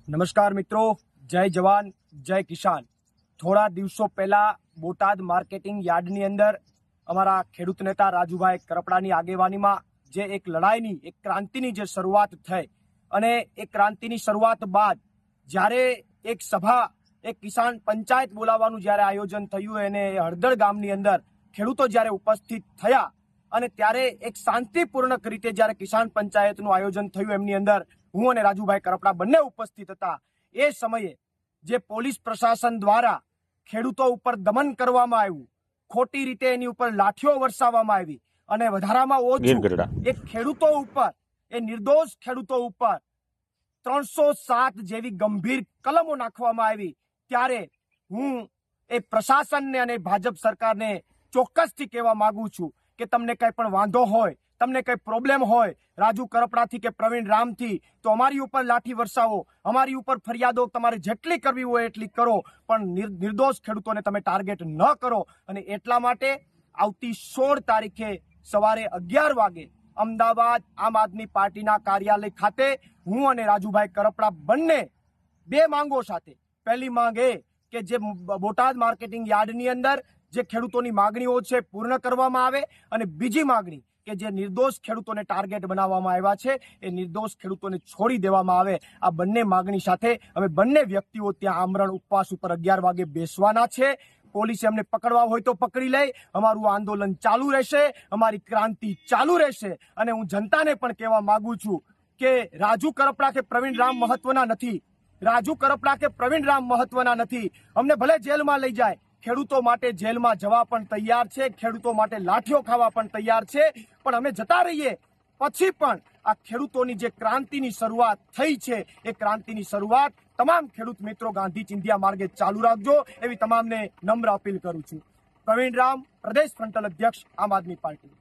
નમસ્કાર મિત્રો, જય જવાન જય કિસાન। થોડા દિવસો પહેલા બોટાદ માર્કેટિંગ યાર્ડની અંદર અમારા ખેડૂત નેતા રાજુભાઈ કરપડાની આગેવાનીમાં જે એક લડાઈની એક ક્રાંતિની જે શરૂઆત થઈ અને એ ક્રાંતિની શરૂઆત બાદ જ્યારે એક સભા એક કિસાન પંચાયત બોલાવવાનું જ્યારે આયોજન થયું અને હળદળ ગામની અંદર ખેડૂતો જ્યારે ઉપસ્થિત થયા અને ત્યારે એક શાંતિપૂર્ણક રીતે જ્યારે કિસાન પંચાયતનું આયોજન થયું એમની અંદર હું અને રાજુભાઈ કરપડા બંને ઉપસ્થિત હતા। એ સમયે જે પોલીસ પ્રશાસન દ્વારા ખેડૂતો ઉપર દમન કરવામાં આવ્યું, ખોટી રીતે એની ઉપર લાઠીઓ વરસાવવામાં આવી અને વધારામાં ઓછું એ ખેડૂતો ઉપર, એ નિર્દોષ ખેડૂતો ઉપર 307 જેવી ગંભીર કલમો નાખવામાં આવી, ત્યારે હું એ પ્રશાસનને અને ભાજપ સરકારને ચોક્કસથી કહેવા માંગુ છું કે તમને કંઈ પણ વાંધો હોય, તમને કંઈ પ્રોબ્લેમ હોય રાજુ કરપડાથી કે પ્રવીણ રામથી, તો અમારી ઉપર લાઠી વરસાવો, અમારી ઉપર ફરિયાદો તમારે જેટલી કરવી હોય એટલી કરો, પણ નિર્દોષ ખેડૂતોને તમે ટાર્ગેટ ન કરો। અને એટલા માટે આવતી 16 તારીખે સવારે 11 વાગે અમદાવાદ આમ આદમી પાર્ટીના કાર્યાલય ખાતે હું અને રાજુભાઈ કરપડા બંને બે માંગો સાથે, પહેલી માંગ એ કે જે બોટાદ માર્કેટિંગ યાર્ડની અંદર જે ખેડૂતોની માગણીઓ છે પૂર્ણ કરવામાં આવે, અને બીજી માગણી કે જે નિર્દોષ ખેડૂતોને ટાર્ગેટ બનાવવામાં આવ્યા છે એ નિર્દોષ ખેડૂતોને છોડી દેવામાં આવે। આ બંને માગણી સાથે અમે બંને વ્યક્તિઓ ત્યાં આમરણ ઉપવાસ ઉપર 11 વાગે બેસવાના છે। પોલીસે અમને પકડવા હોય તો પકડી લે, અમારું આંદોલન ચાલુ રહેશે, અમારી ક્રાંતિ ચાલુ રહેશે। અને હું જનતાને પણ કહેવા માંગુ છું કે રાજુ કરપડા કે પ્રવીણ રામ મહત્વના નથી, રાજુ કરપડા કે પ્રવીણ રામ મહત્વના નથી। અમને ભલે જેલમાં લઈ જાય, ખેડૂતો માટે જેલમાં જવા પણ તૈયાર છે, ખેડૂતો માટે લાઠીઓ ખાવા પણ તૈયાર છે, પણ અમે જતા રહીએ પછી પણ આ ખેડૂતોની જે ક્રાંતિની શરૂઆત થઈ છે એ ક્રાંતિની શરૂઆત તમામ ખેડૂત મિત્રો ગાંધી ચિંધ્યા માર્ગે ચાલુ રાખજો એવી તમામને નમ્ર અપીલ કરું છું। પ્રવીણ રામ, પ્રદેશ ફ્રન્ટલ અધ્યક્ષ, આમ આદમી પાર્ટી।